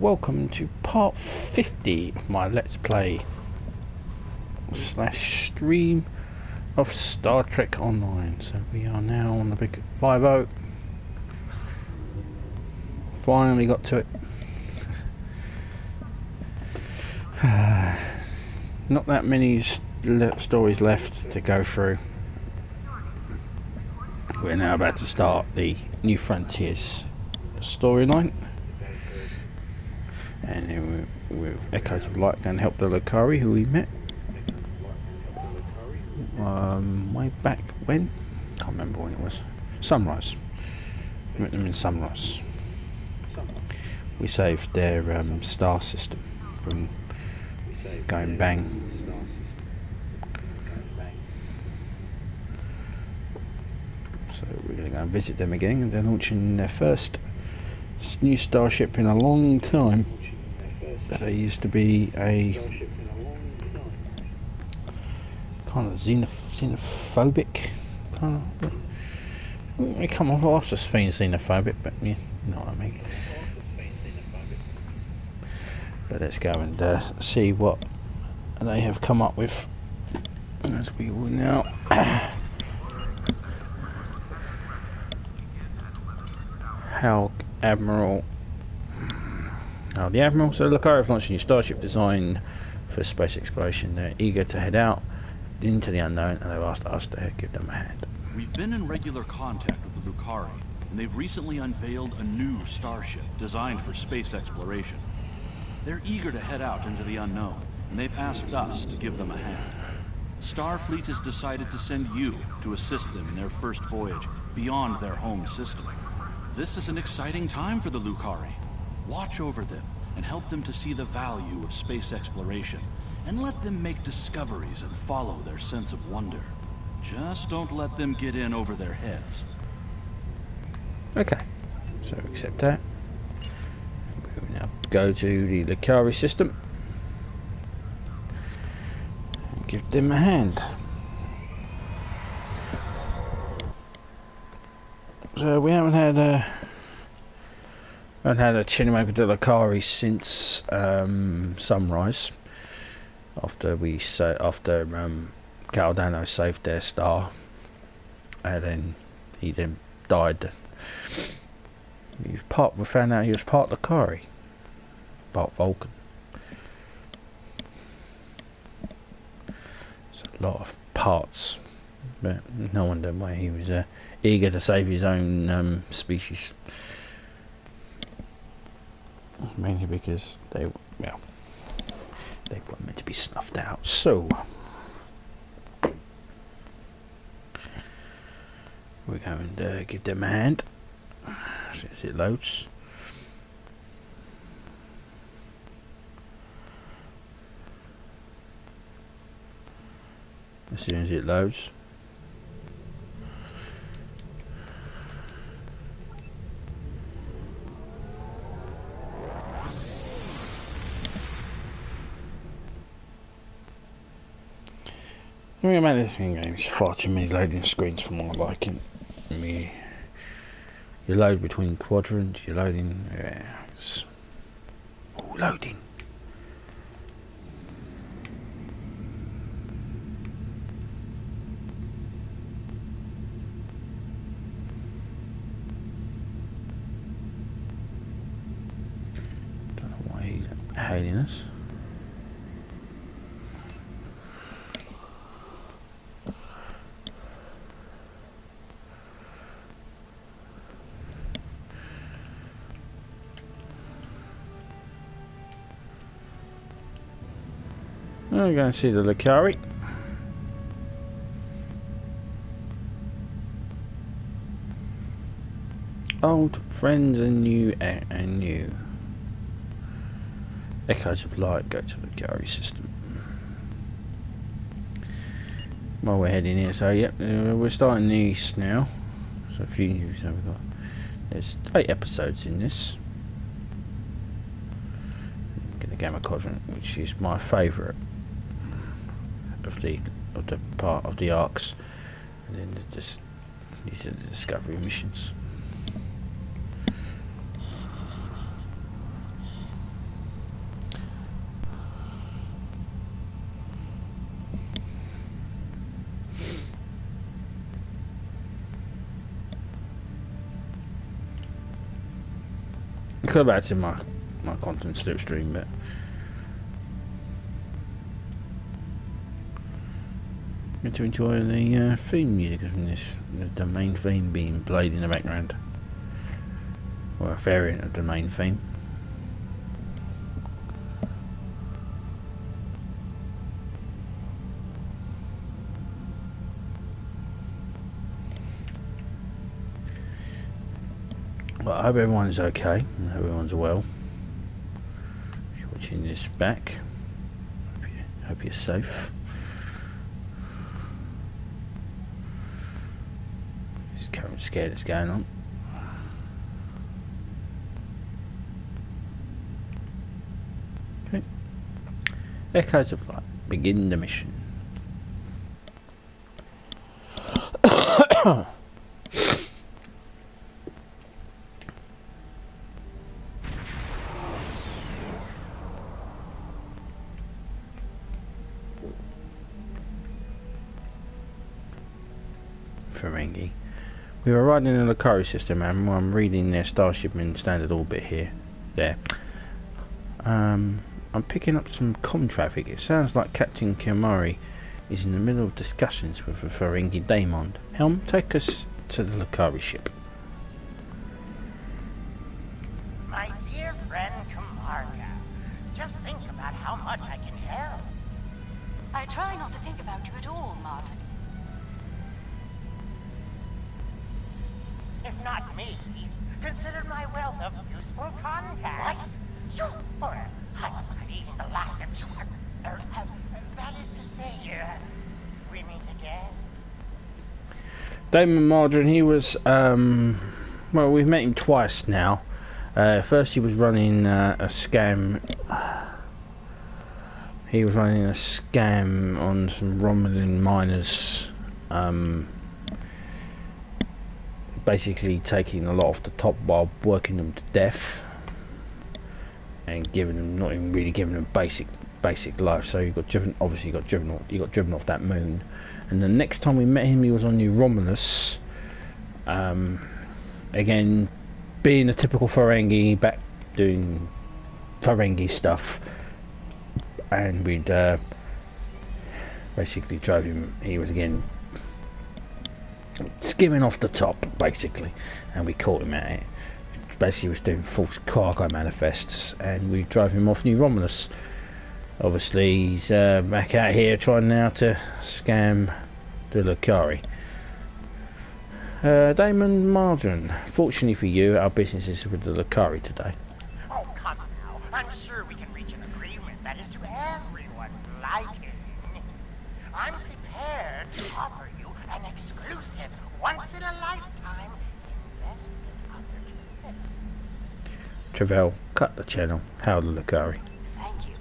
welcome to part 50 of my Let's Play / stream of Star Trek Online. So we are now on the big 5-0. Finally got to it. Not that many stories left to go through. We're now about to start the New Frontiers storyline, and then with Echoes of Light going to help the Lukari, who we met way back when? Can't remember when it was. Sunrise. We met them in Sunrise. We saved their star system from going bang. So we're going to go and visit them again, and they're launching their first new starship in a long time. They used to be a kind of xenophobic kind of. They come off as being xenophobic, but you know what I mean. But let's go and see what they have come up with, as we will now. The Admiral. So Lukari have launched a new starship designed for space exploration. They're eager to head out into the unknown, and they've asked us to give them a hand. We've been in regular contact with the Lukari, and they've recently unveiled a new starship designed for space exploration. They're eager to head out into the unknown, and they've asked us to give them a hand. Starfleet has decided to send you to assist them in their first voyage beyond their home system. This is an exciting time for the Lukari. Watch over them and help them to see the value of space exploration, and let them make discoveries and follow their sense of wonder. Just don't let them get in over their heads. Okay, so accept that. We will now go to the Lukari system and give them a hand. So we haven't had a chinwag with the Lukari since Sunrise, after Caldano saved their star, and then he died. We found out he was part Lukari, part Vulcan. It's a lot of parts, but no wonder why he was eager to save his own species. Mainly because they were meant to be snuffed out. So we're going to give them a hand as it loads. As soon as it loads. I mean, this game is far too many loading screens for my liking. You load between quadrants, you're loading. It's all loading. Don't know why he's hailing us. We're going to see the Lukari. Old friends and new. Echoes of Light go to the Lukari system. While we're heading here, so yep, we're starting the east now. So a few news. So there's 8 episodes in this. The Gamma Quadrant, which is my favourite of the part of the arcs, and then these are the discovery missions. go back to my content slipstream bit. To enjoy the theme music from this, the main theme being played in the background, or a variant of the main theme. Well, I hope everyone's okay. I hope everyone's well. If you're watching this back, hope you're safe. I'm scared it's going on. Okay. Echoes of Light. Begin the mission. Ferengi. We were riding in the Lukari system, and I'm reading their Starship in standard orbit here. There. I'm picking up some comm traffic. It sounds like Captain Kimari is in the middle of discussions with a Ferengi daemon. Helm, take us to the Lukari ship. My dear friend Kamarga, just think about how much I can help. I try not to think about you at all, Marjorie. If not me, consider my wealth of useful contacts. What? I'm even the last of you. That is to say, we meet again. Damon Margarine, he was, well, we've met him twice now. First he was running a scam. He was running a scam on some Romulan miners. Basically taking a lot off the top while working them to death and giving them, not even really giving them basic life. So you got driven, obviously you got driven off that moon. And the next time we met him, he was on New Romulus, again being a typical Ferengi, back doing Ferengi stuff, and we'd basically drove him. He was again skimming off the top, basically, and we caught him at it. Basically, he was doing false cargo manifests, and we drove him off New Romulus. Obviously, he's back out here trying now to scam the Lukari. Damon Margarine, fortunately for you, our business is with the Lukari today. Oh, come now. I'm sure we can reach an agreement that is to everyone's liking. I'm prepared to offer you an exclusive, once-in-a-lifetime investment opportunity. Travell, cut the channel. How the Lukari. Thank you.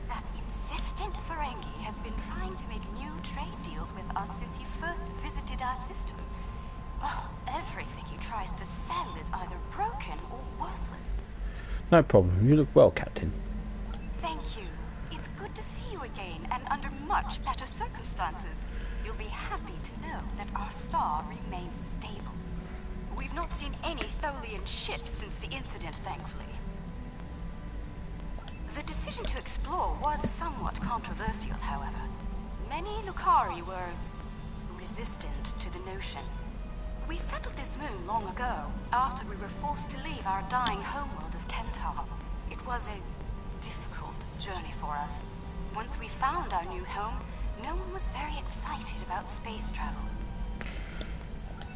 That insistent Ferengi has been trying to make new trade deals with us since he first visited our system. Oh, everything he tries to sell is either broken or worthless. No problem. You look well, Captain. Thank you. It's good to see you again, and under much better circumstances. You'll be happy to know that our star remains stable. We've not seen any Tholian ships since the incident, thankfully. The decision to explore was somewhat controversial, however. Many Lukari were resistant to the notion. We settled this moon long ago, after we were forced to leave our dying homeworld of Kentar. It was a difficult journey for us. Once we found our new home, no one was very excited about space travel.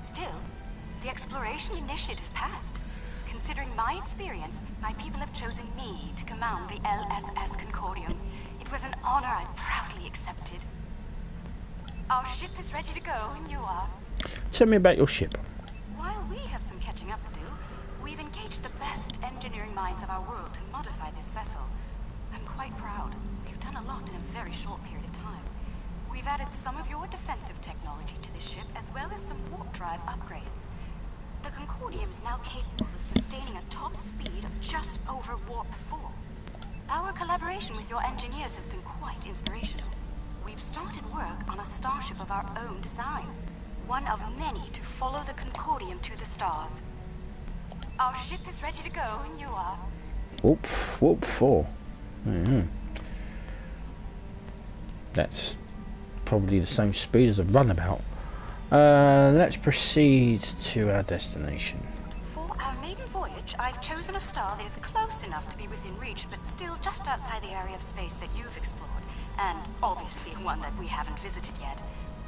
Still, the exploration initiative passed. Considering my experience, my people have chosen me to command the LSS Concordium. It was an honor I proudly accepted. Our ship is ready to go, and you are. Tell me about your ship. While we have some catching up to do, we've engaged the best engineering minds of our world to modify this vessel. I'm quite proud. We've done a lot in a very short period of time. We've added some of your defensive technology to this ship, as well as some warp drive upgrades. The Concordium is now capable of sustaining a top speed of just over warp 4. Our collaboration with your engineers has been quite inspirational. We've started work on a starship of our own design. One of many to follow the Concordium to the stars. Our ship is ready to go, and you are. Whoop, whoop, 4. That's probably the same speed as a runabout. Let's proceed to our destination. For our maiden voyage, I've chosen a star that is close enough to be within reach, but still just outside the area of space that you've explored, and obviously one that we haven't visited yet.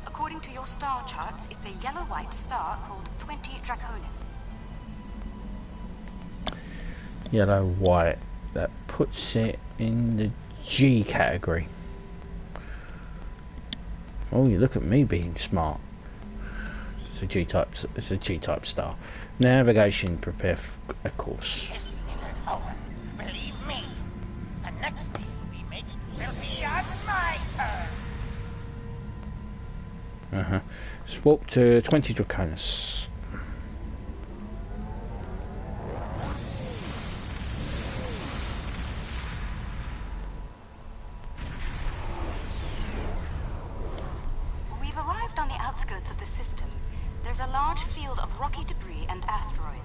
According to your star charts, it's a yellow-white star called 20 Draconis. Yellow-white. That puts it in the G category. Oh, you look at me being smart. It's a G-type. It's a G-type star. Navigation. Prepare a course. This isn't over. Believe me, the next deal we make will be on my terms. Swap to 20 Draconis. We've arrived on the outskirts of the system. There's a large field of rocky debris and asteroids.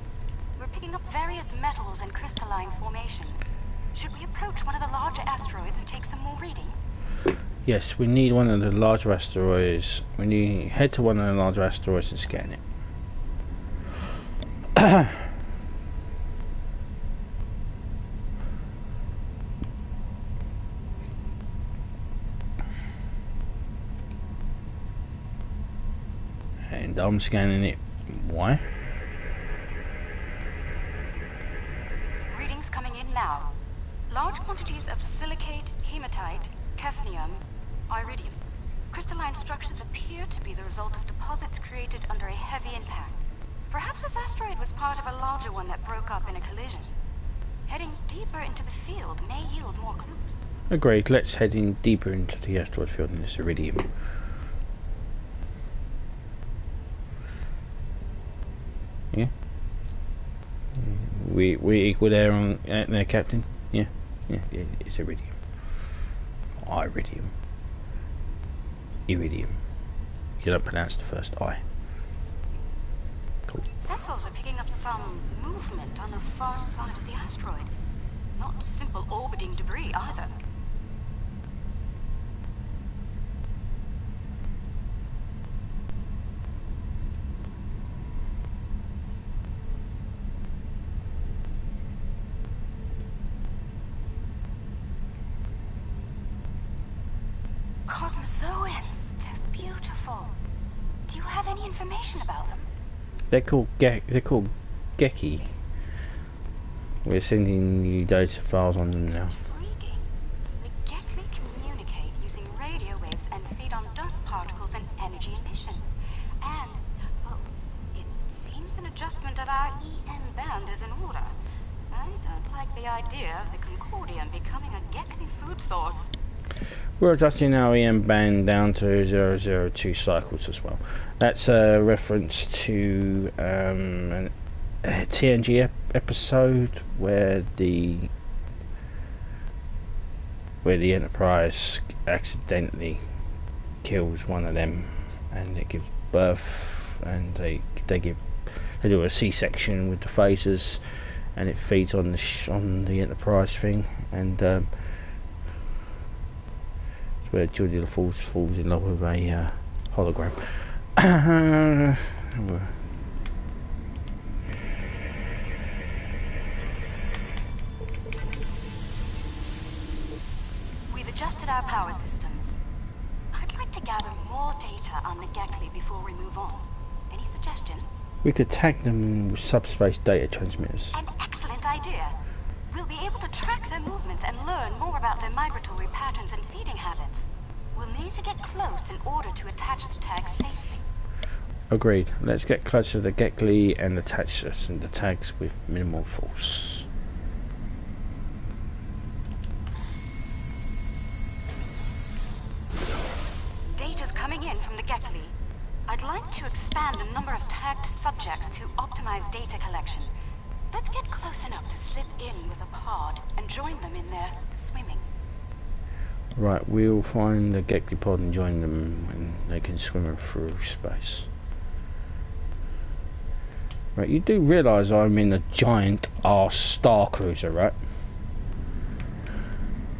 We're picking up various metals and crystalline formations. Should we approach one of the larger asteroids and take some more readings? Yes, we need one of the larger asteroids. We need to head to one of the larger asteroids and scan it. And I'm scanning it. Why? Readings coming in now. Large quantities of silicate, hematite, cadmium, iridium. Crystalline structures appear to be the result of deposits created under a heavy impact. Perhaps this asteroid was part of a larger one that broke up in a collision. Heading deeper into the field may yield more clues. Agreed. Let's head in deeper into the asteroid field in this iridium. Yeah. We equal there on there, Captain. Yeah. It's iridium. Iridium. Iridium. You don't pronounce the first I. Cool. Sensors are picking up some movement on the far side of the asteroid. Not simple orbiting debris either. Cosmozoans, they're beautiful. Do you have any information about them? They're called Geki. We're sending you data files on them now. Intriguing. The Gekli communicate using radio waves and feed on dust particles and energy emissions. And, well, it seems an adjustment of our EN band is in order. I don't like the idea of the Concordian becoming a Gekli food source. We're adjusting our EM band down to 002 cycles as well. That's a reference to a TNG episode where the Enterprise accidentally kills one of them, and it gives birth, and they do a C-section with the phasers, and it feeds on the Enterprise thing, and where Julia falls in love with a hologram. We've adjusted our power systems. I'd like to gather more data on the Gekli before we move on. Any suggestions? We could tag them with subspace data transmitters. An excellent idea. We'll be able to track their movements and learn more about their migratory patterns and feeding habits. We'll need to get close in order to attach the tags safely. Agreed. Let's get closer to the Gekli and attach us and the tags with minimal force. Data's coming in from the Gekli. I'd like to expand the number of tagged subjects to optimize data collection. Let's get close enough to slip in with a pod and join them in their swimming. Right, we'll find the Gekli pod and join them when they can swim through space. Right, you do realise I'm in a giant arse star cruiser, right?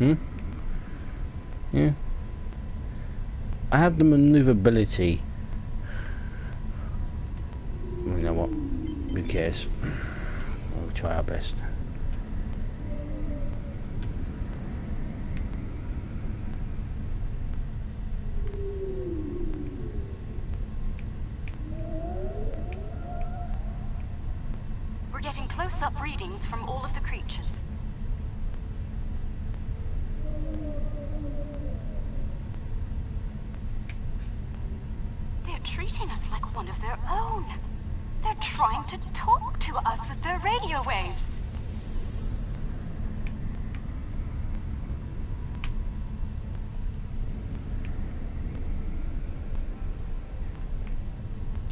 Yeah. I have the maneuverability. You know what? Who cares? We'll try our best. We're getting close-up readings from all of the creatures. They're treating us like one of their own. They're trying to talk to us with their radio waves.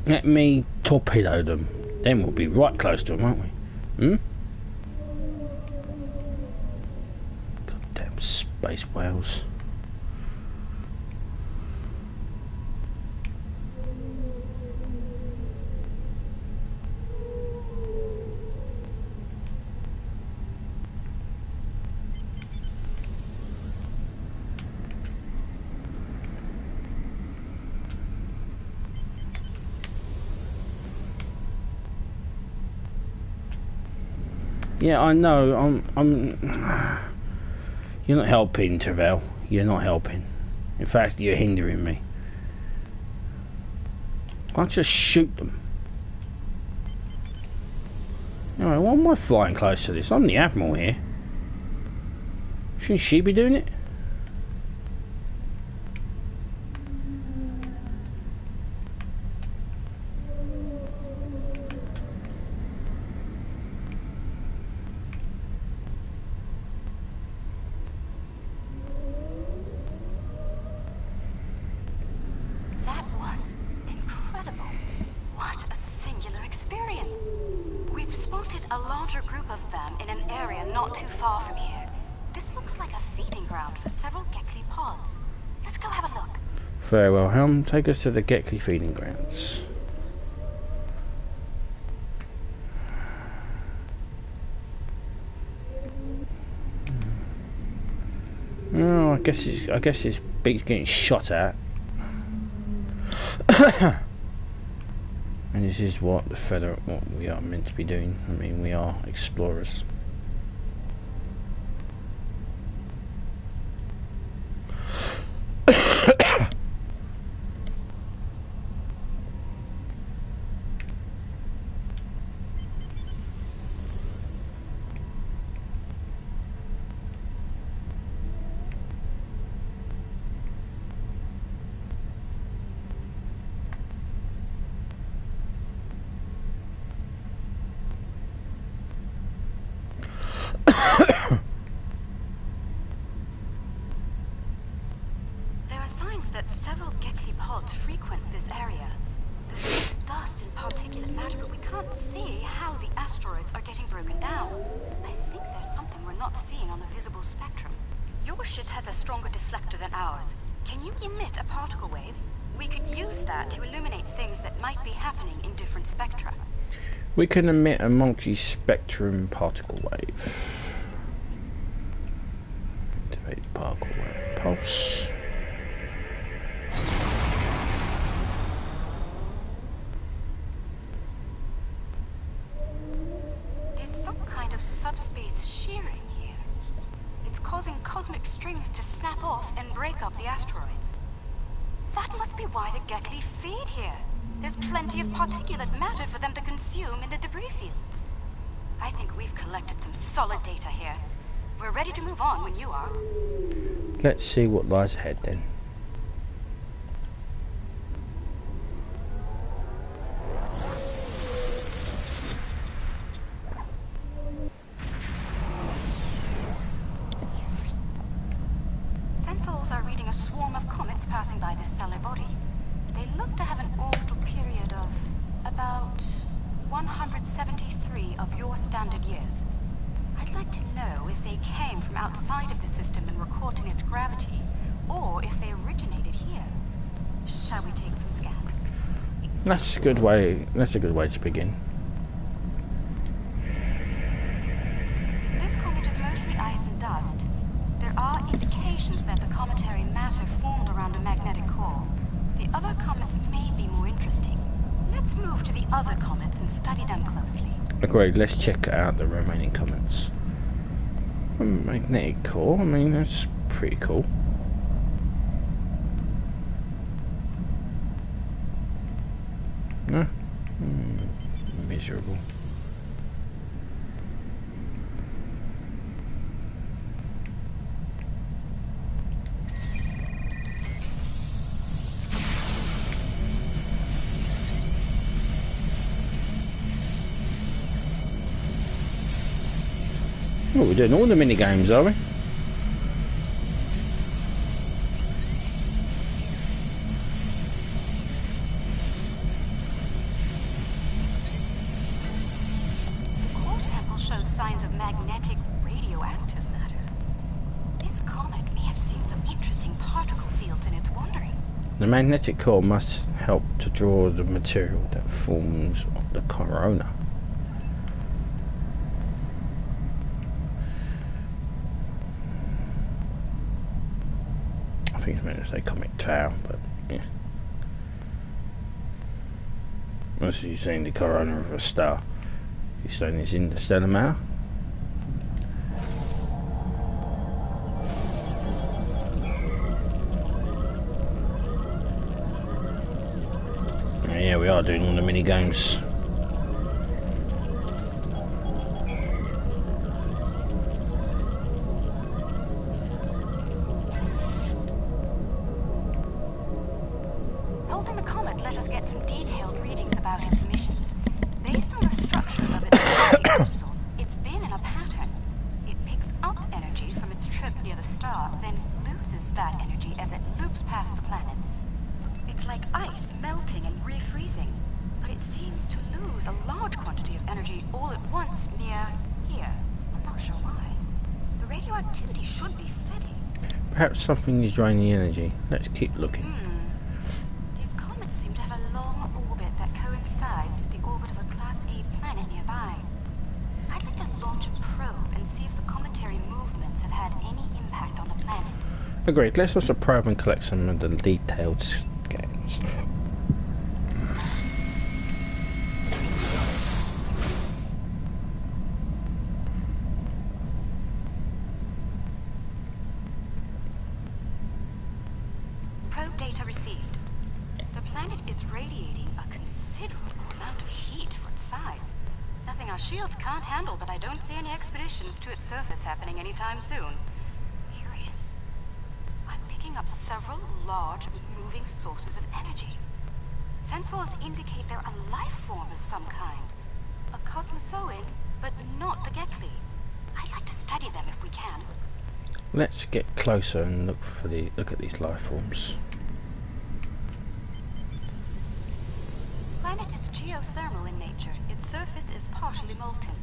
Let me torpedo them. Then we'll be right close to them, won't we? Goddamn space whales. Yeah, I know. You're not helping, Terrell. You're not helping. In fact, you're hindering me. Can't just shoot them. Anyway, why am I flying close to this? I'm the Admiral here. Shouldn't she be doing it? Very well, Helm. Take us to the Geckley feeding grounds. Oh, I guess his beak's getting shot at. And this is what we are meant to be doing. I mean, we are explorers. That several Geckley pods frequent this area. There's a lot of dust and particulate matter, but we can't see how the asteroids are getting broken down. I think there's something we're not seeing on the visible spectrum. Your ship has a stronger deflector than ours. Can you emit a particle wave? We could use that to illuminate things that might be happening in different spectra. We can emit a multi-spectrum particle wave. Activate particle wave pulse. There's some kind of subspace shearing here. It's causing cosmic strings to snap off and break up the asteroids. That must be why the Geckley feed here. There's plenty of particulate matter for them to consume in the debris fields. I think we've collected some solid data here. We're ready to move on when you are. Let's see what lies ahead then. Sensors are reading a swarm of comets passing by this stellar body. They look to have an orbital period of about 173 of your standard years. I'd like to know if they came from outside of the system and were caught in its gravity, or if they originated here. Shall we take some scans? That's a good way. That's a good way to begin. This comet is mostly ice and dust. There are indications that the cometary matter formed around a magnetic core. The other comets may be more interesting. Let's move to the other comets and study them closely. Agreed, let's check out the remaining comets. A magnetic core, I mean, that's pretty cool. No? Miserable. Oh, we're doing all the mini games, are we? The core sample shows signs of magnetic radioactive matter. This comet may have seen some interesting particle fields in its wandering. The magnetic core must help to draw the material that forms the corona. I think it's meant to say comet tail, but yeah. Most of you saying the corona of a star. You saying it's in the stellar matter? Yeah, we are doing all the mini games. Holding the comet, let us get some detailed readings about its missions. Based on the structure of its crystals, it's been in a pattern. It picks up energy from its trip near the star, then loses that energy as it loops past the planets. It's like ice melting and refreezing, but it seems to lose a large quantity of energy all at once near here. I'm not sure why. The radioactivity should be steady. Perhaps something is draining energy. Let's keep looking. These comets seem to have a long orbit that coincides with the orbit of a Class A planet nearby. I'd like to launch a probe and see if the cometary movements have had any impact on the planet. Agreed, let's also probe and collect some of the detailed scans. Probe data received. The planet is radiating a considerable amount of heat for its size. Nothing our shields can't handle, but I don't see any expeditions to its surface happening anytime soon. Curious. I'm picking up several large, moving sources of energy. Sensors indicate they're a life form of some kind. A cosmozoan, but not the Gekli. I'd like to study them if we can. Let's get closer and look at these life forms. Planet is geothermal in nature. Its surface is partially molten.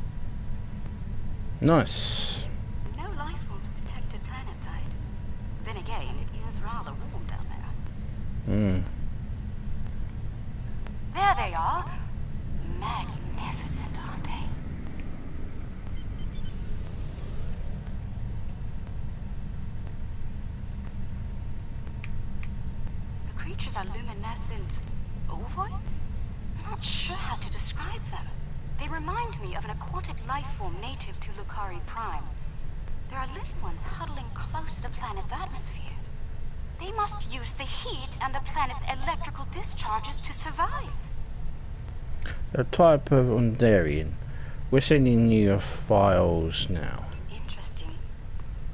Nice. No life forms detected planetside. Then again, it is rather warm down there. There they are. Magnificent, aren't they? The creatures are luminescent ovoids? I'm not sure how to describe them. They remind me of an aquatic life form native to Lukari Prime. There are little ones huddling close to the planet's atmosphere. They must use the heat and the planet's electrical discharges to survive. A type of Ondarian. We're sending you your files now. Interesting.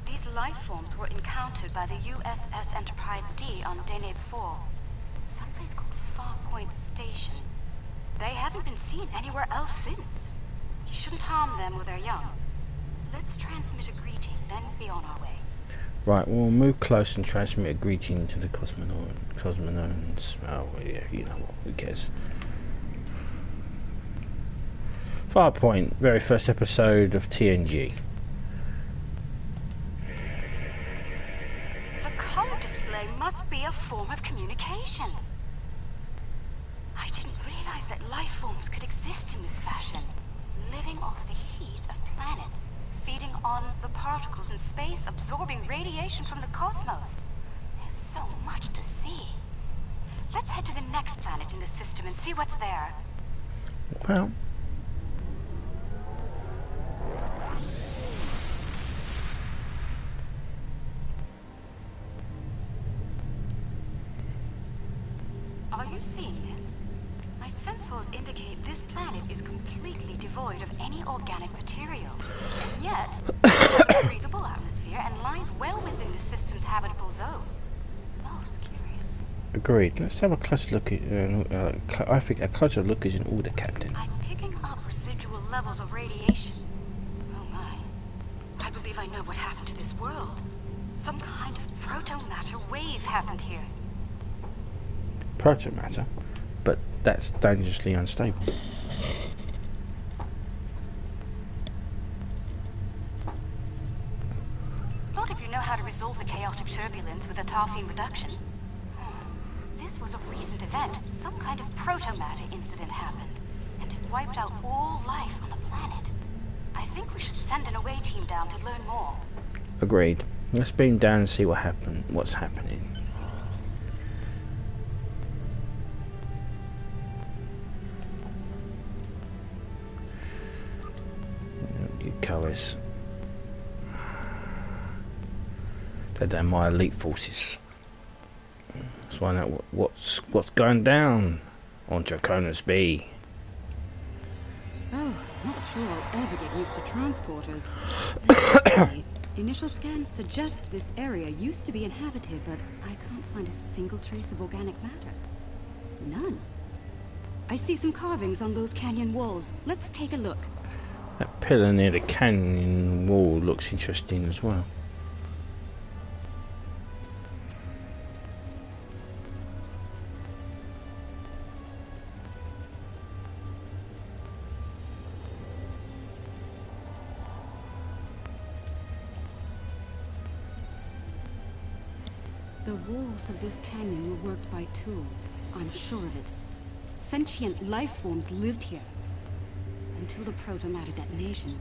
These life forms were encountered by the USS Enterprise D on Deneb 4. Someplace called Farpoint Station. They haven't been seen anywhere else since. We shouldn't harm them with their young. Let's transmit a greeting, then be on our way. Right, we'll move close and transmit a greeting to the cosmonauts. Oh, yeah, you know what, who cares? Farpoint, very first episode of TNG. The color display must be a form of communication. I didn't realize that life forms could exist in this fashion, living off the heat of planets, feeding on the particles in space, absorbing radiation from the cosmos. There's so much to see. Let's head to the next planet in the system and see what's there. Well, are you seeing this? My sensors indicate this planet is completely devoid of any organic material. And yet, it has a breathable atmosphere and lies well within the system's habitable zone. Most curious. agreed. Let's have a closer look at. I think a closer look is in order, Captain. I'm picking up residual levels of radiation. Oh my. I believe I know what happened to this world. Some kind of proto-matter wave happened here. Protomatter, but that's dangerously unstable. Not if you know how to resolve the chaotic turbulence with a tarfine reduction. This was a recent event. Some kind of proto-matter incident happened, and it wiped out all life on the planet. I think we should send an away team down to learn more. Agreed. Let's beam down and see what's happening. You cowards. They're my elite forces. Let's find out what's going down on Draconis B. Oh, not sure I'll ever get used to transporters. Let's see. Initial scans suggest this area used to be inhabited, but I can't find a single trace of organic matter. None. I see some carvings on those canyon walls. Let's take a look. That pillar near the canyon wall looks interesting as well. The walls of this canyon were worked by tools. I'm sure of it. Sentient life forms lived here. Until the proto-matter detonation.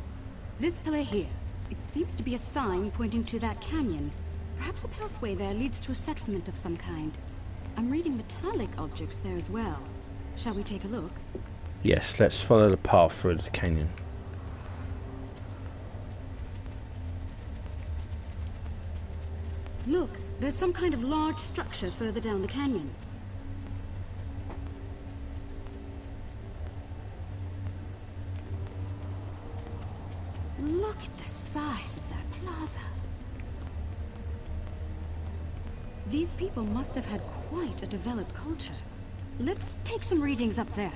This pillar here, it seems to be a sign pointing to that canyon. Perhaps a pathway there leads to a settlement of some kind. I'm reading metallic objects there as well. Shall we take a look? Yes, let's follow the path through the canyon. Look, there's some kind of large structure further down the canyon. Look at the size of that plaza. These people must have had quite a developed culture. Let's take some readings up there.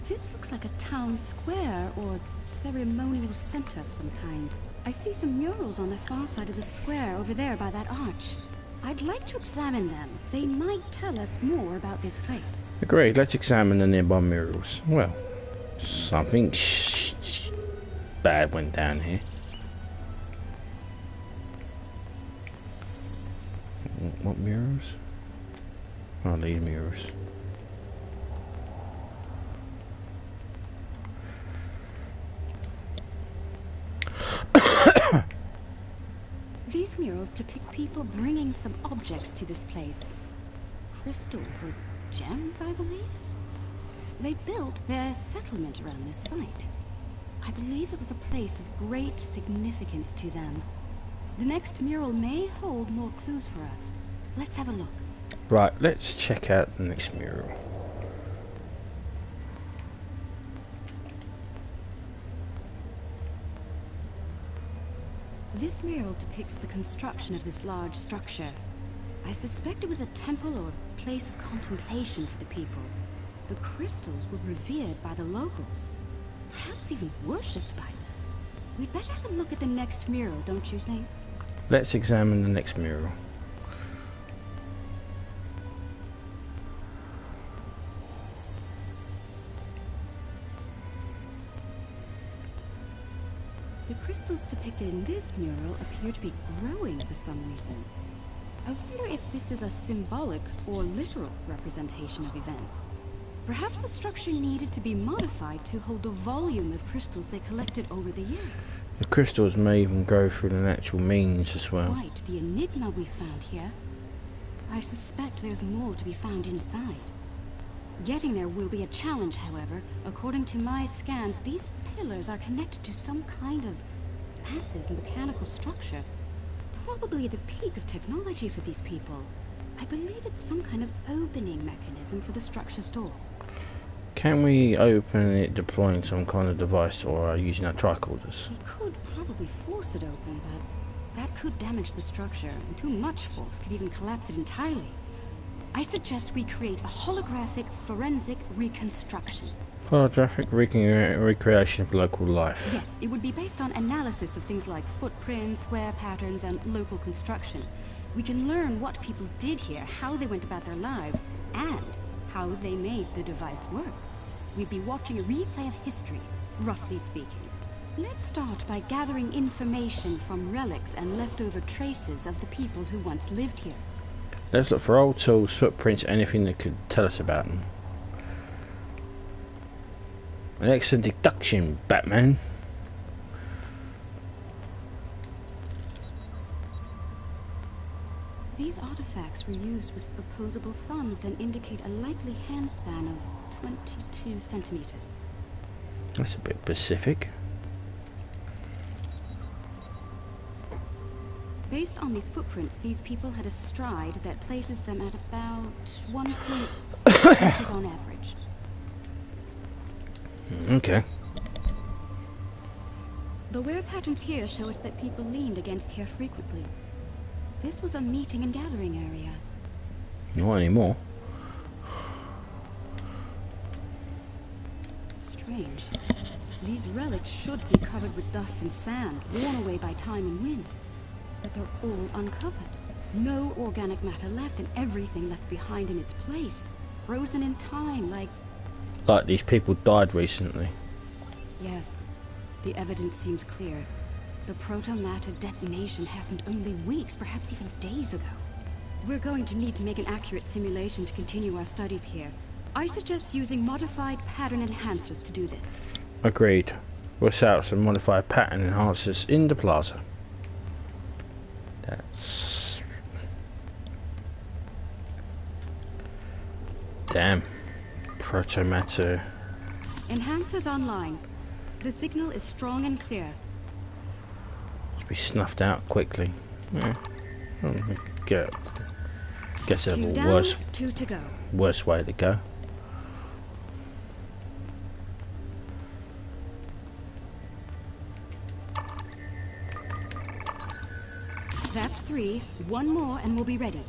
This looks like a town square or ceremonial center of some kind. I see some murals on the far side of the square over there by that arch. I'd like to examine them. They might tell us more about this place. Agreed, let's examine the nearby murals. Well, something bad went down here. What murals? Oh, these murals. These murals depict people bringing some objects to this place. Crystals or gems, I believe? They built their settlement around this site. I believe it was a place of great significance to them. The next mural may hold more clues for us. Let's have a look. Right, let's check out the next mural. This mural depicts the construction of this large structure. I suspect it was a temple or place of contemplation for the people. The crystals were revered by the locals, perhaps even worshipped by them. We'd better have a look at the next mural, don't you think? Let's examine the next mural. The crystals depicted in this mural appear to be growing for some reason. I wonder if this is a symbolic or literal representation of events. Perhaps the structure needed to be modified to hold the volume of crystals they collected over the years. The crystals may even go through the natural means as well. Quite the enigma we found here. I suspect there's more to be found inside. Getting there will be a challenge, however. According to my scans, these pillars are connected to some kind of massive mechanical structure. Probably the peak of technology for these people. I believe it's some kind of opening mechanism for the structure's door. Can we open it deploying some kind of device or using our tricorders? We could probably force it open, but that could damage the structure, and too much force could even collapse it entirely. I suggest we create a holographic forensic reconstruction. Holographic recreation of local life. Yes, it would be based on analysis of things like footprints, wear patterns, and local construction. We can learn what people did here, how they went about their lives, and how they made the device work. We'd be watching a replay of history, roughly speaking. Let's start by gathering information from relics and leftover traces of the people who once lived here. Let's look for old tools, footprints, anything that could tell us about them. An excellent deduction, Batman. These artifacts were used with opposable thumbs and indicate a likely handspan of 22 centimeters. That's a bit specific. Based on these footprints, these people had a stride that places them at about 1.4 meters on average. Okay. The wear patterns here show us that people leaned against here frequently. This was a meeting and gathering area. Not anymore. Strange. These relics should be covered with dust and sand, worn away by time and wind. But they're all uncovered. No organic matter left, and everything left behind in its place. Frozen in time, like Like these people died recently. Yes, the evidence seems clear. The proto-matter detonation happened only weeks, perhaps even days ago. We're going to need to make an accurate simulation to continue our studies here. I suggest using modified pattern enhancers to do this. Agreed. We'll set out some modified pattern enhancers in the plaza. That's... Damn. Proto-matter. Enhancers online. The signal is strong and clear. Must be snuffed out quickly. Yeah. Guess it's 2 a down, worse 2 to go. worse way to go. That's 3. 1 more and we'll be ready.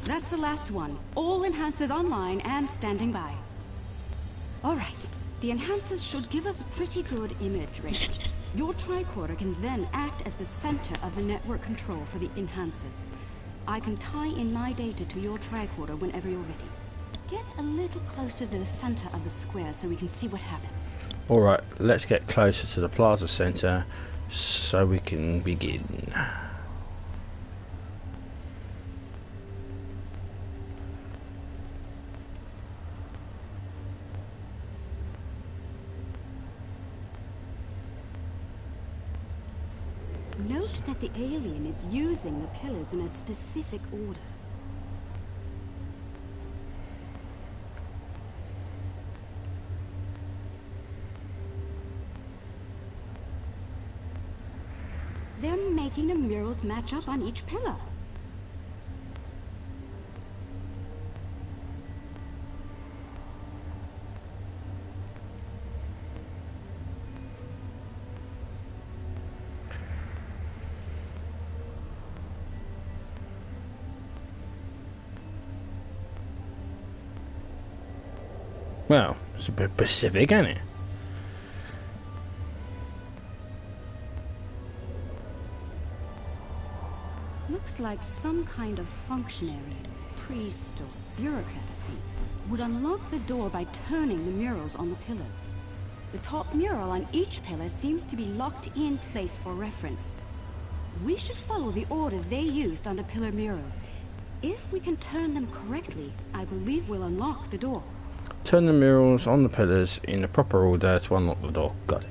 That's the last one. All enhancers online and standing by. Alright. The enhancers should give us a pretty good image range. Your tricorder can then act as the center of the network control for the enhancers. I can tie in my data to your tricorder whenever you're ready. Get a little closer to the center of the square so we can see what happens. Alright, let's get closer to the plaza center so we can begin. Note that the alien is using the pillars in a specific order. They're making the murals match up on each pillar. Well, it's a bit specific, isn't it? Looks like some kind of functionary, priest or bureaucrat, I think, would unlock the door by turning the murals on the pillars. The top mural on each pillar seems to be locked in place for reference. We should follow the order they used on the pillar murals. If we can turn them correctly, I believe we'll unlock the door. Turn the murals on the pillars in the proper order to unlock the door. Got it.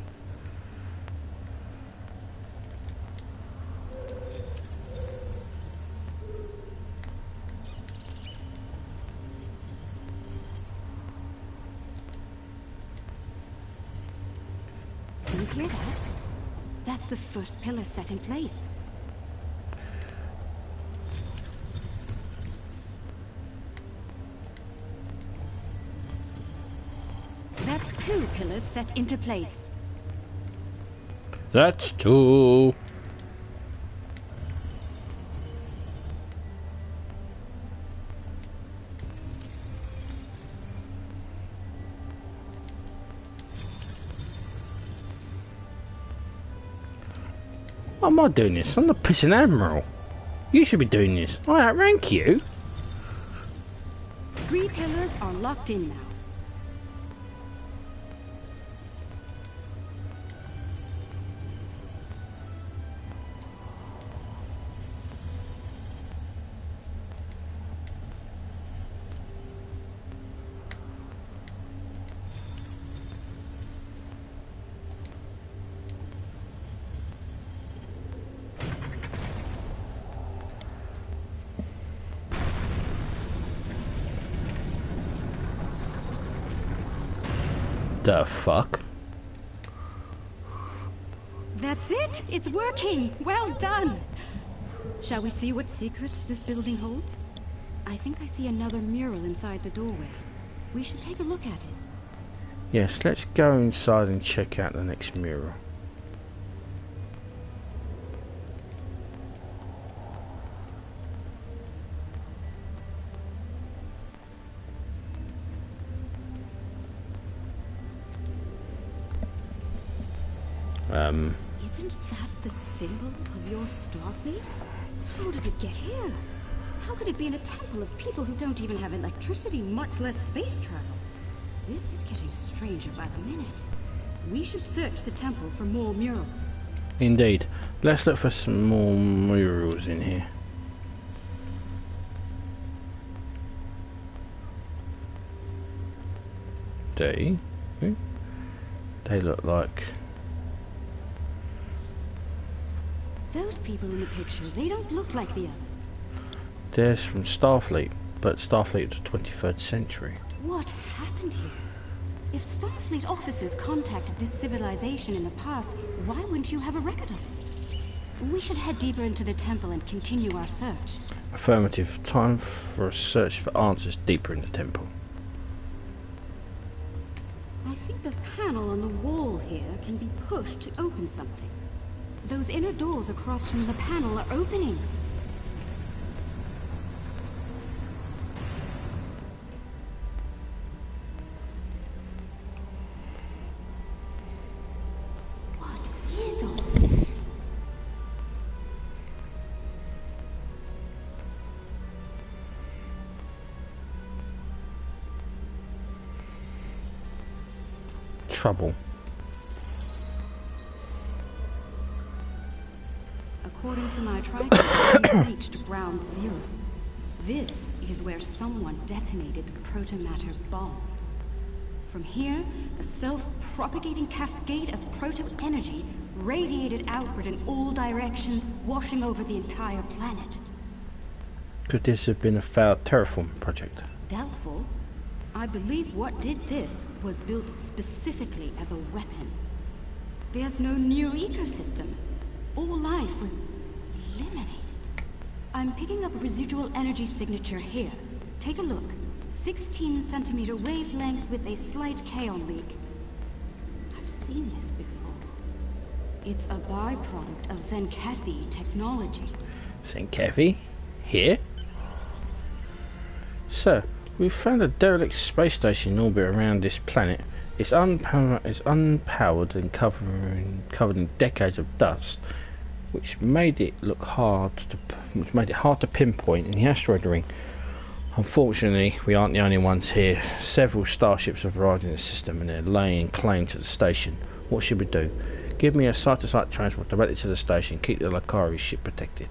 Can you hear that? That's the first pillar set in place. That's 2 pillars set into place. That's 2. Why am I doing this? I'm the pissing admiral. You should be doing this. I outrank you. 3 pillars are locked in now. The fuck? That's it! It's working! Well done! Shall we see what secrets this building holds? I think I see another mural inside the doorway. We should take a look at it. Yes, let's go inside and check out the next mural. Isn't that the symbol of your Starfleet? How did it get here? How could it be in a temple of people who don't even have electricity, much less space travel? This is getting stranger by the minute. We should search the temple for more murals. Indeed. Let's look for some more murals in here. They look like... Those people in the picture, they don't look like the others. They're from Starfleet, but Starfleet of the 23rd century. What happened here? If Starfleet officers contacted this civilization in the past, why wouldn't you have a record of it? We should head deeper into the temple and continue our search. Affirmative. Time for a search for answers deeper in the temple. I think the panel on the wall here can be pushed to open something. Those inner doors across from the panel are opening. What is all this? Trouble. According to my tripod, we've reached ground zero. This is where someone detonated the protomatter bomb. From here, a self-propagating cascade of proto-energy radiated outward in all directions, washing over the entire planet. Could this have been a failed terraforming project? Doubtful. I believe what did this was built specifically as a weapon. There's no new ecosystem. All life was eliminated. I'm picking up a residual energy signature here. Take a look. 16 centimeter wavelength with a slight kaon leak. I've seen this before. It's a byproduct of Zenkethi technology. Zenkethi? Here? Sir, we've found a derelict space station in orbit around this planet. It's unpowered and covered in decades of dust, which made it hard to pinpoint in the asteroid ring. Unfortunately, we aren't the only ones here. Several starships have arrived in the system and they're laying claim to the station. What should we do? Give me a site-to-site transport directly to the station. Keep the Lukari ship protected.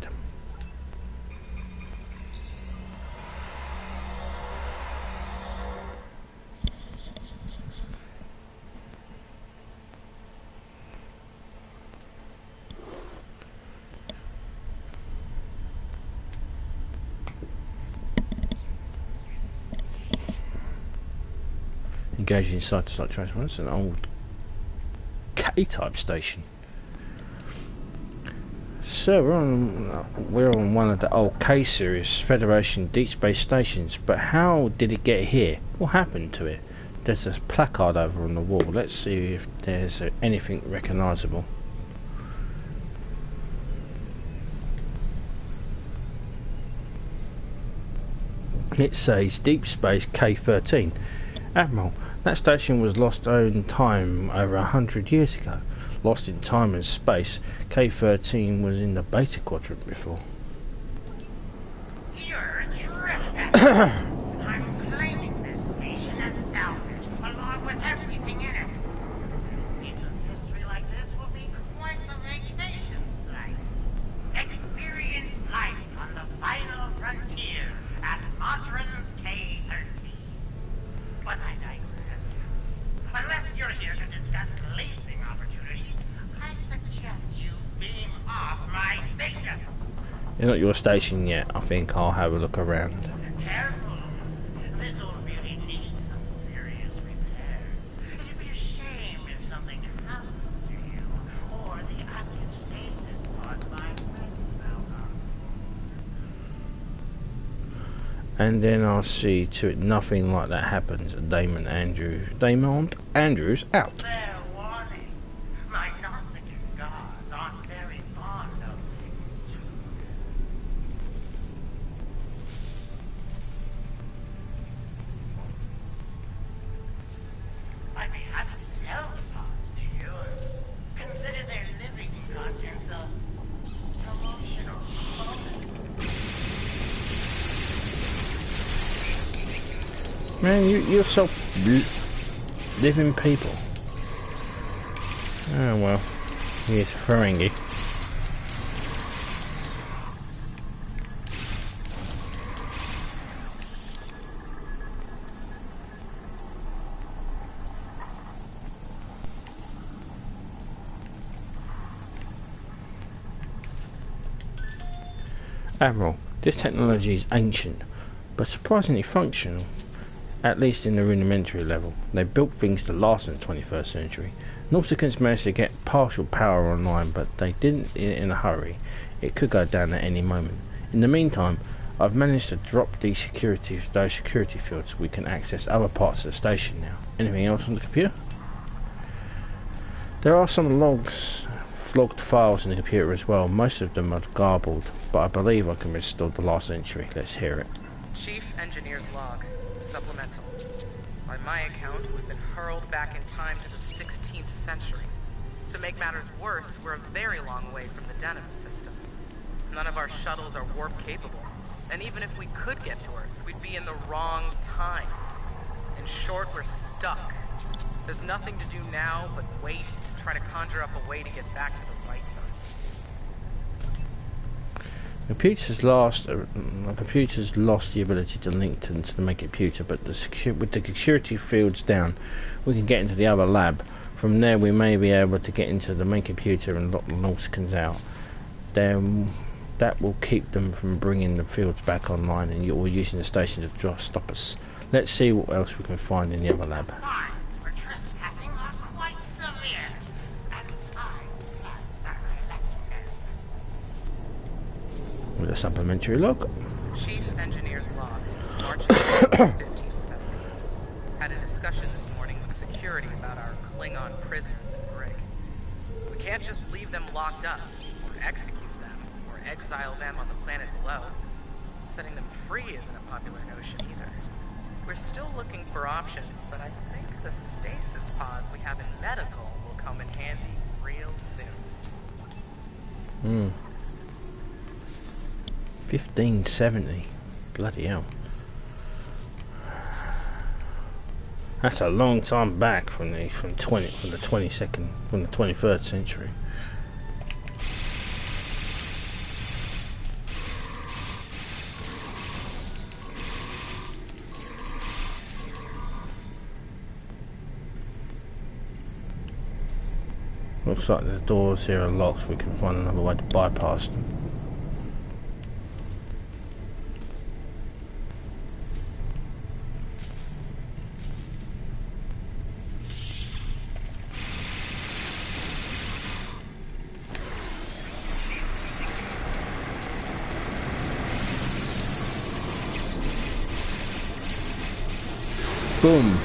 Engaging in site-to-site transport. That's an old K-type station. So we're on one of the old K-series Federation deep space stations, but how did it get here? What happened to it? There's a placard over on the wall. Let's see if there's anything recognisable. It says Deep Space K-13. Admiral, that station was lost in time over 100 years ago. Lost in time and space, K-13 was in the Beta Quadrant before. You're a trespasser. I'm claiming this station as salvage, along with everything in it. A piece of history like this will be quite a vacation site. Experience life on the final frontier at Modron's K-13. But I digress. Unless you're here to discuss leasing opportunities, I suggest you beam off my station. It's not your station yet. I think I'll have a look around. Careful. This old beauty needs some serious repairs. It'd be a shame if something happened to you, or the active stasis pod might malfunction. And then I'll see to it nothing like that happens. Damon Andrews out. Fair warning. My Gnostic gods aren't very fond of pictures. I'd be happy to sell the pods to you. Consider their living contents a promotional component. Man, you're so living people. Oh well, here's Ferengi. Admiral, this technology is ancient, but surprisingly functional. At least in the rudimentary level. They built things to last in the 21st century. Nauticans managed to get partial power online, but they didn't in a hurry. It could go down at any moment. In the meantime, I've managed to drop those security fields. We can access other parts of the station now. Anything else on the computer? There are some logged files in the computer as well. Most of them are garbled, but I believe I can restore the last entry. Let's hear it. Chief Engineer's Log. Supplemental. By my account, we've been hurled back in time to the 16th century. To make matters worse, we're a very long way from the den of the system. None of our shuttles are warp capable, and even if we could get to Earth, we'd be in the wrong time. In short, we're stuck. There's nothing to do now but wait to try to conjure up a way to get back to the right time. The computer's lost the ability to link to the main computer, but with the security fields down, we can get into the other lab. From there, we may be able to get into the main computer and lock the Nauticans out. Then that will keep them from bringing the fields back online, and you're using the station to stop us. Let's see what else we can find in the other lab. Fines for trespassing are quite severe, and With a supplementary log. Chief Engineer's Log, March 15th. Had a discussion this morning with security about our Klingon prisoners in Brig. We can't just leave them locked up, or execute them, or exile them on the planet below. Setting them free isn't a popular notion either. We're still looking for options, but I think the stasis pods we have in medical will come in handy real soon. 1570. Bloody hell. That's a long time back from the 23rd century. Looks like the doors here are locked, so we can find another way to bypass them. Boom.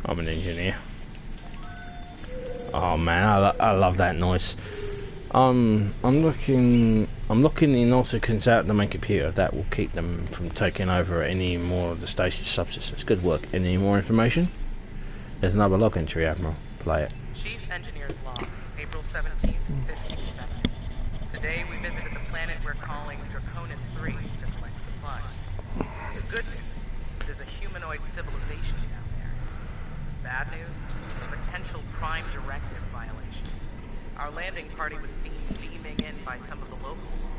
I'm an engineer. Oh man, I love that noise. I'm looking the Nauticans out of the main computer. That will keep them from taking over any more of the station's subsystems. Good work. Any more information? There's another log entry, Admiral. Play it. Chief Engineer's Log, April 17th, 1570. Today we visited the planet we're calling Draconis 3 to collect supplies. The good news, there's a humanoid civilization down there. Bad news, a potential Prime Directive violation. Our landing party was seen beaming in by some of the locals.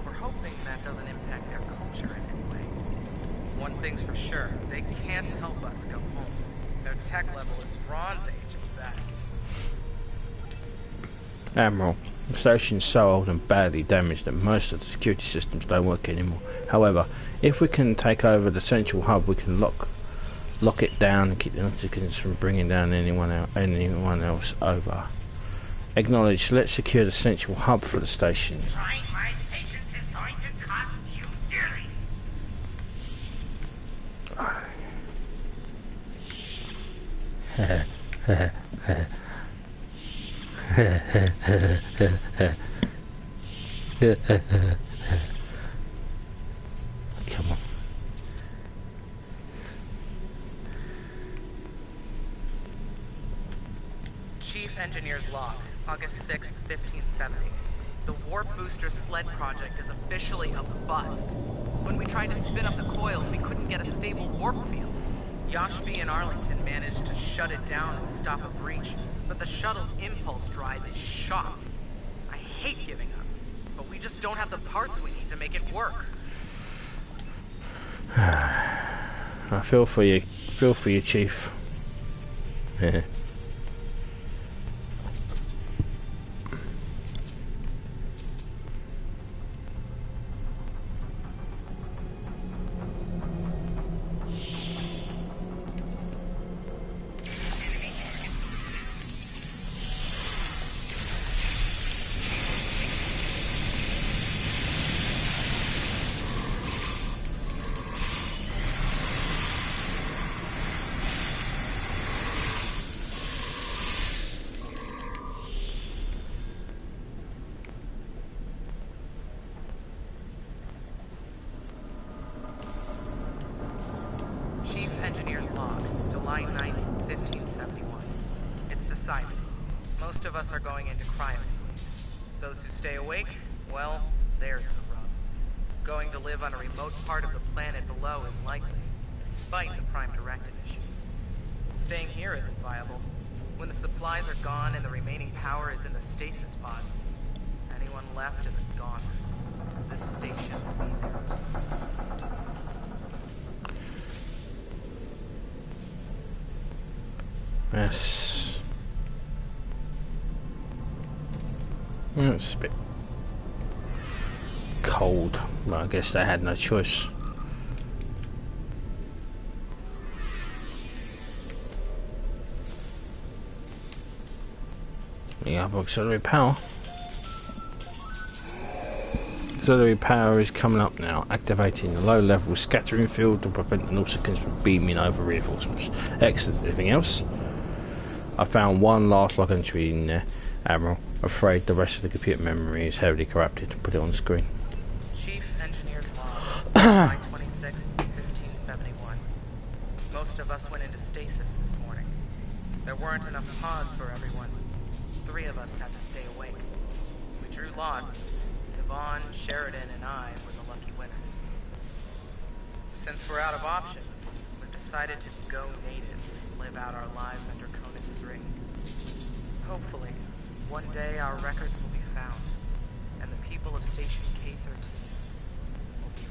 We're hoping that doesn't impact their culture in any way. One thing's for sure, they can't help us go home. Their tech level is Bronze Age at best. Admiral, the station's so old and badly damaged that most of the security systems don't work anymore. However, if we can take over the central hub, we can lock it down and keep the Nauticans from bringing down anyone else over. Acknowledge. Let's secure the central hub for the station. Trying my patience is going to cost you dearly. Come on. Chief Engineer's Log, August 6th, 1570. The warp booster sled project is officially a bust. When we tried to spin up the coils, we couldn't get a stable warp field. Yashby and Arlington managed to shut it down and stop a breach, but the shuttle's impulse drive is shot. I hate giving up, but we just don't have the parts we need to make it work. I feel for you, Chief. Chief Engineer's Log, July 9th, 1571. It's decided. Most of us are going into cryosleep. Those who stay awake, well, there's the rub. Going to live on a remote part of the planet below is likely, despite the Prime Directive issues. Staying here isn't viable. When the supplies are gone and the remaining power is in the stasis pods, anyone left is a goner. This station will be there. Yes. It's a bit cold, but I guess they had no choice. Yeah, auxiliary power. Auxiliary power is coming up now, activating the low-level scattering field to prevent the Nauticans from beaming over reinforcements. Excellent. Anything else? I found one last log entry in there, Admiral. Afraid the rest of the computer memory is heavily corrupted. Put it on the screen. Chief Engineer's Log, July 26th, 1571. Most of us went into stasis this morning. There weren't enough pods for everyone. 3 of us had to stay awake. We drew lots. Devon, Sheridan, and I were the lucky winners. Since we're out of options, we've decided to go native and live out our lives under Conus 3. Hopefully, one day our records will be found, and the people of Station K-13 will be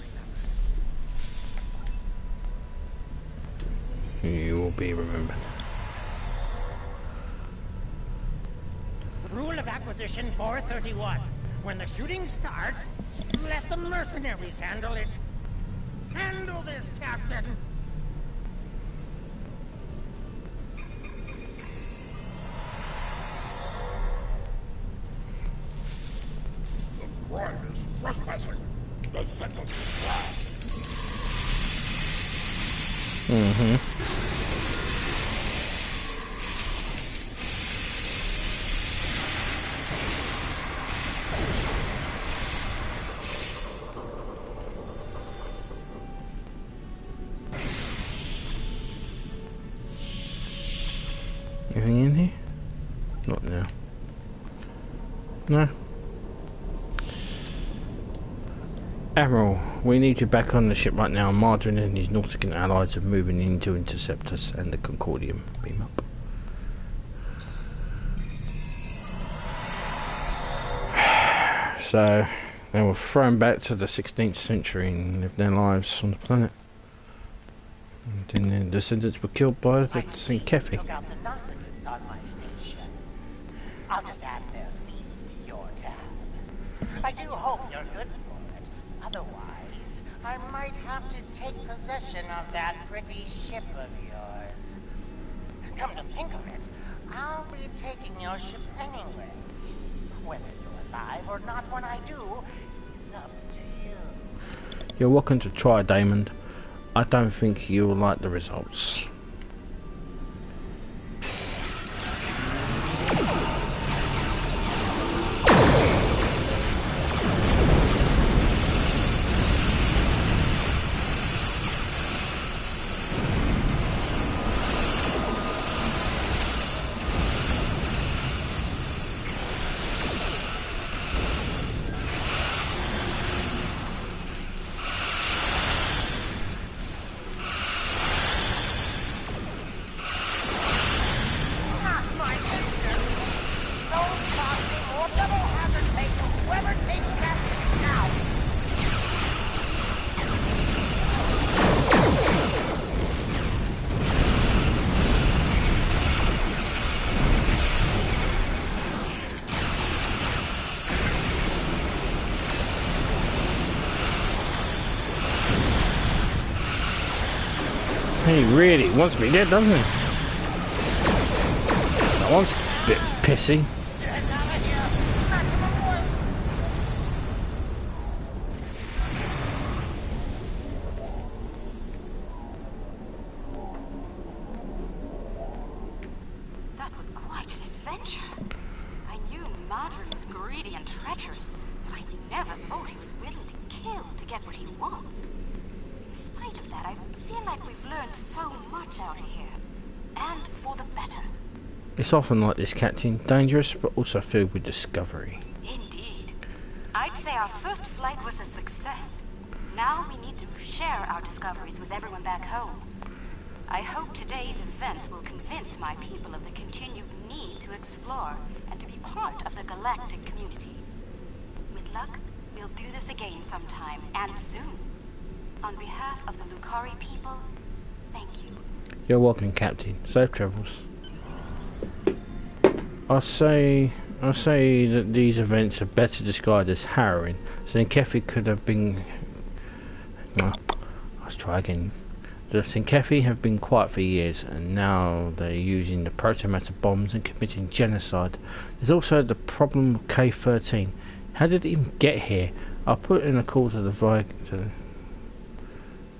remembered. You will be remembered. Rule of Acquisition 431. When the shooting starts, let the mercenaries handle it. Handle this, Captain. The crime is trespassing. The sentence is flat. Anything in here? Not now. No. Admiral, we need you back on the ship right now. Margarine and his Nautican allies are moving in to intercept us and the Concordium. Beam up. So, they were thrown back to the 16th century and lived their lives on the planet. And then their descendants were killed by the St. Kefi. Took out the Nauticans on my station. I'll just add their fees to your tab. I do hope you're good for it. Otherwise, I might have to take possession of that pretty ship of yours. Come to think of it, I'll be taking your ship anyway. Whether you're alive or not when I do is up to you. You're welcome to try, Damon. I don't think you'll like the results. He really wants me dead, doesn't he? That one's a bit pissy. That was quite an adventure. I knew Margarine was greedy and treacherous, but I never thought he was willing to kill to get what he wants. In spite of that, I feel like we've learned so much out of here. And for the better. It's often like this, Captain. Dangerous, but also filled with discovery. Indeed. I'd say our first flight was a success. Now we need to share our discoveries with everyone back home. I hope today's events will convince my people of the continued need to explore and to be part of the galactic community. With luck, we'll do this again sometime, and soon. On behalf of the Lukari people, thank you. You're welcome, Captain. Safe travels. I'll say that these events are better described as harrowing. St. Kefi could have been... No, let's try again. The St. Kefi have been quiet for years, and now they're using the protomatter bombs and committing genocide. There's also the problem of K-13. How did it even get here? I'll put in a call to the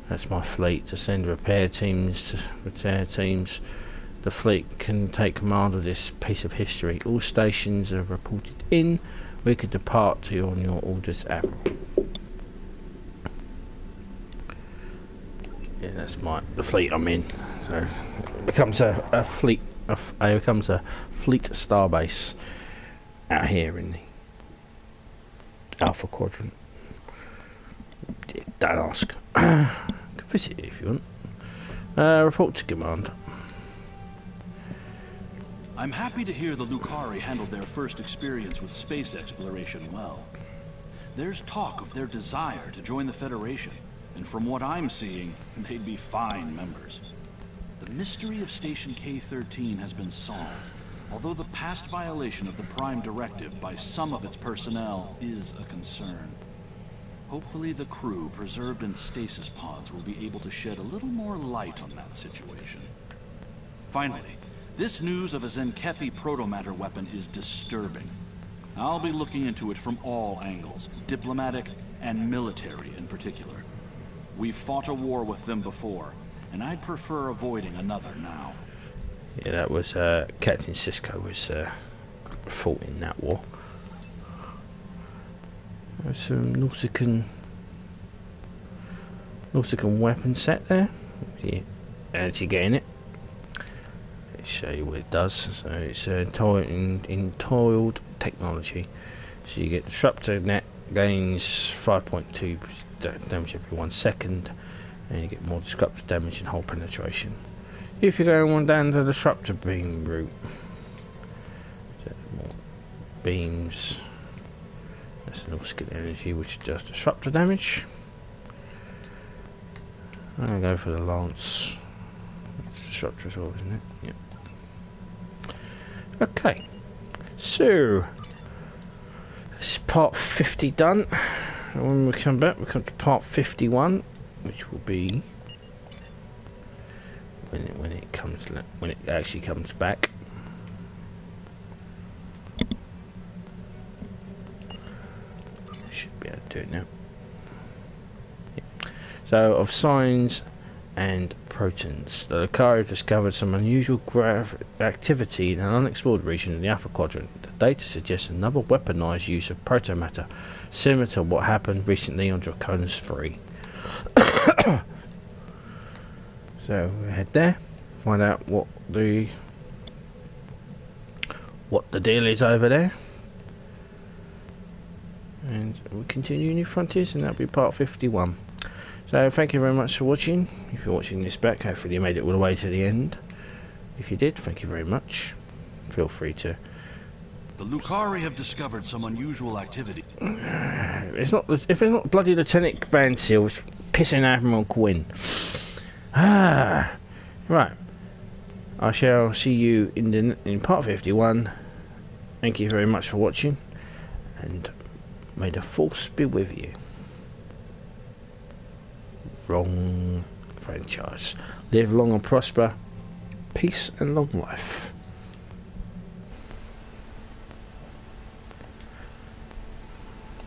that's my fleet, to send repair teams. The fleet can take command of this piece of history. All stations are reported in. We could depart to on your orders, Admiral. Yeah, that's the fleet I'm in. So it becomes a fleet. It becomes a fleet starbase out here in the Alpha Quadrant. Yeah, don't ask. Can visit it if you want. Report to command. I'm happy to hear the Lukari handled their first experience with space exploration well. There's talk of their desire to join the Federation, and from what I'm seeing, they'd be fine members. The mystery of Station K-13 has been solved, although the past violation of the Prime Directive by some of its personnel is a concern. Hopefully the crew preserved in stasis pods will be able to shed a little more light on that situation. Finally, this news of a Zenkethi protomatter weapon is disturbing. I'll be looking into it from all angles, diplomatic and military in particular. We've fought a war with them before, and I'd prefer avoiding another now. Yeah, that was Captain Cisco was fought in that war. There's some Nautican weapon set there. Yeah, anti-getting it. Show you what it does. So it's entoiled technology. So you get disruptor net gains 5.2 damage every 1 second, and you get more disruptor damage and hull penetration. If you're going on down the disruptor beam route, so more beams. That's an Nautican energy, which does disruptor damage. I'm gonna go for the lance. Disruptor as well, isn't it? Yep. Okay, so this is part 50 done, and when we come back we come to part 51, which will be when it actually comes back. Should be able to do it now. Yep. So of signs and protons. The Lukari have discovered some unusual activity in an unexplored region in the Alpha Quadrant. The data suggests another weaponized use of protomatter, similar to what happened recently on Draconis 3. So we head there, find out what the deal is over there, and we continue New Frontiers, and that'll be part 51. So thank you very much for watching. If you're watching this back, hopefully you made it all the way to the end. If you did, thank you very much. Feel free to... The Lukari have discovered some unusual activity. If it's not bloody Lieutenant Van Seal, it's pissing Admiral Quinn. Right. I shall see you in part 51. Thank you very much for watching, and may the force be with you. Wrong franchise. Live long and prosper. Peace and long life.